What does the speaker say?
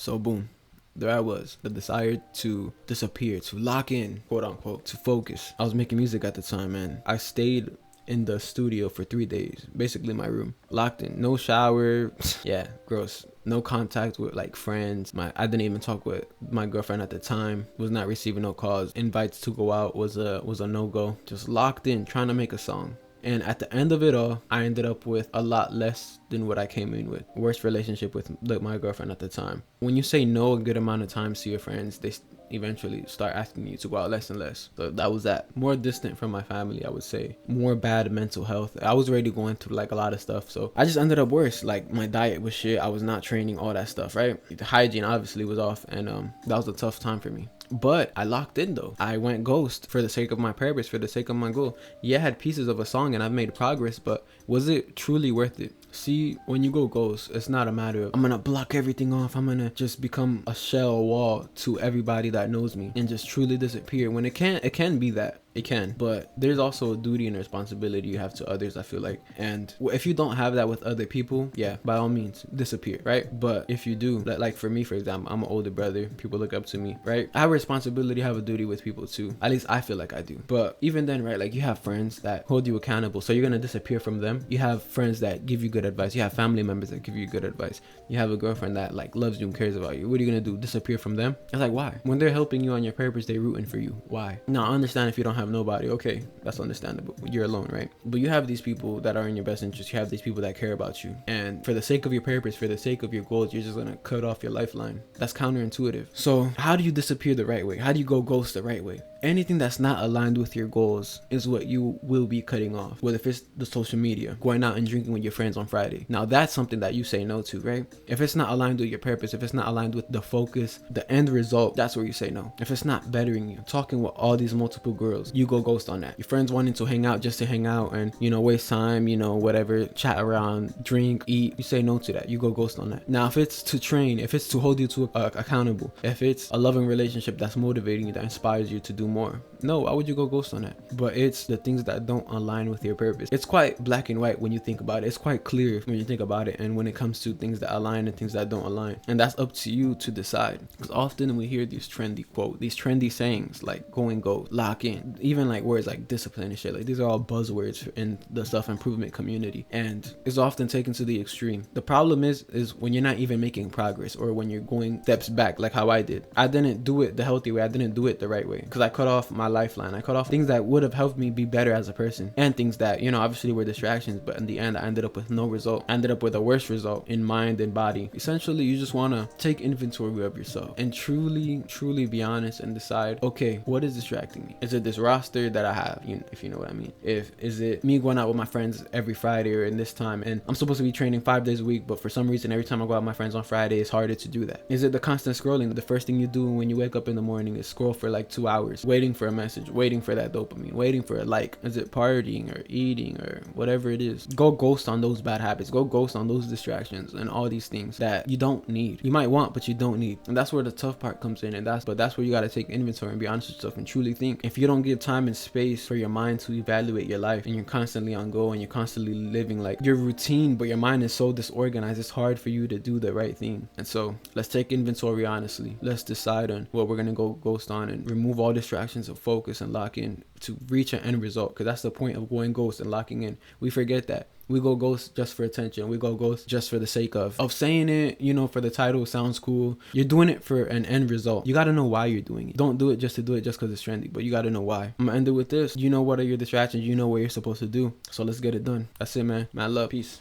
So boom, there I was, the desire to disappear, to lock in, quote unquote, to focus. I was making music at the time, and I stayed in the studio for 3 days, basically my room, locked in, no shower. Yeah, gross. No contact with like friends. I didn't even talk with my girlfriend at the time. Was not receiving no calls. Invites to go out was a no-go. Just locked in, trying to make a song. And at the end of it all, I ended up with a lot less than what I came in with. Worst relationship with my girlfriend at the time. When you say no a good amount of times to your friends, they eventually start asking you to go out less and less. So that was that. More distant from my family, I would say. More bad mental health. I was already going through like a lot of stuff. So I just ended up worse. Like my diet was shit. I was not training, all that stuff, right? The hygiene obviously was off, and that was a tough time for me. But I locked in though. I went ghost for the sake of my purpose, for the sake of my goal. Yeah, I had pieces of a song and I've made progress, but was it truly worth it? See, when you go ghost, it's not a matter of I'm gonna block everything off, I'm gonna just become a shell wall to everybody that knows me and just truly disappear. When it can be that. It can, but there's also a duty and responsibility you have to others, I feel like. And if you don't have that with other people, yeah, by all means, disappear, right? But if you do, like for me, for example, I'm an older brother, people look up to me, right? I have a responsibility, have a duty with people too. At least I feel like I do. But even then, right, like you have friends that hold you accountable, so you're gonna disappear from them. You have friends that give you good advice. You have family members that give you good advice. You have a girlfriend that like loves you and cares about you. What are you gonna do? Disappear from them? It's like, why? When they're helping you on your purpose, they're rooting for you. Why? Now, I understand if you don't have nobody, okay, that's understandable, you're alone, right? But you have these people that are in your best interest. You have these people that care about you, and for the sake of your purpose, for the sake of your goals, you're just gonna cut off your lifeline. That's counterintuitive. So how do you disappear the right way? How do you go ghost the right way? Anything that's not aligned with your goals is what you will be cutting off. Whether if it's the social media, going out and drinking with your friends on Friday, now that's something that you say no to, right? If it's not aligned with your purpose, if it's not aligned with the focus, the end result, that's where you say no. If it's not bettering you, talking with all these multiple girls, you go ghost on that. Your friends wanting to hang out just to hang out and, you know, waste time, you know, whatever, chat around, drink, eat, you say no to that. You go ghost on that. Now, if it's to train, if it's to hold you to accountable, if it's a loving relationship that's motivating you, that inspires you to do more, no, why would you go ghost on that? But it's the things that don't align with your purpose. It's quite black and white when you think about it. It's quite clear when you think about it, and when it comes to things that align and things that don't align, and that's up to you to decide. Because often we hear these trendy quotes, these trendy sayings like going ghost, lock in, even like words like discipline and shit. Like these are all buzzwords in the self-improvement community, and it's often taken to the extreme. The problem is when you're not even making progress, or when you're going steps back, like how I did. I didn't do it the healthy way. I didn't do it the right way, because I cut off my lifeline. I cut off things that would have helped me be better as a person, and things that, you know, obviously were distractions, but in the end I ended up with no result. I ended up with a worse result in mind and body. Essentially, you just want to take inventory of yourself and truly be honest and decide, okay, what is distracting me? Is it this roster that I have, if you know what I mean? Is it me going out with my friends every Friday or in this time, and I'm supposed to be training 5 days a week, but for some reason every time I go out with my friends on Friday, it's harder to do that? Is it the constant scrolling? The first thing you do when you wake up in the morning is scroll for like 2 hours, waiting for a message, waiting for that dopamine, waiting for a like? Is it partying or eating or whatever it is? Go ghost on those bad habits. Go ghost on those distractions and all these things that you don't need. You might want, but you don't need. And that's where the tough part comes in. And that's where you got to take inventory and be honest with yourself and truly think. If you don't give time and space for your mind to evaluate your life, and you're constantly on go and you're constantly living like your routine, but your mind is so disorganized, it's hard for you to do the right thing. And so let's take inventory honestly. Let's decide on what we're going to go ghost on, and remove all distractions of focus and lock in to reach an end result, because that's the point of going ghost and locking in. We forget that. We go ghost just for attention. We go ghost just for the sake of saying it, you know, for the title, sounds cool. You're doing it for an end result. You got to know why you're doing it. Don't do it just to do it just because it's trendy, but you got to know why. I'm going to end it with this. You know what are your distractions. You know what you're supposed to do. So let's get it done. That's it, man. Man, love. Peace.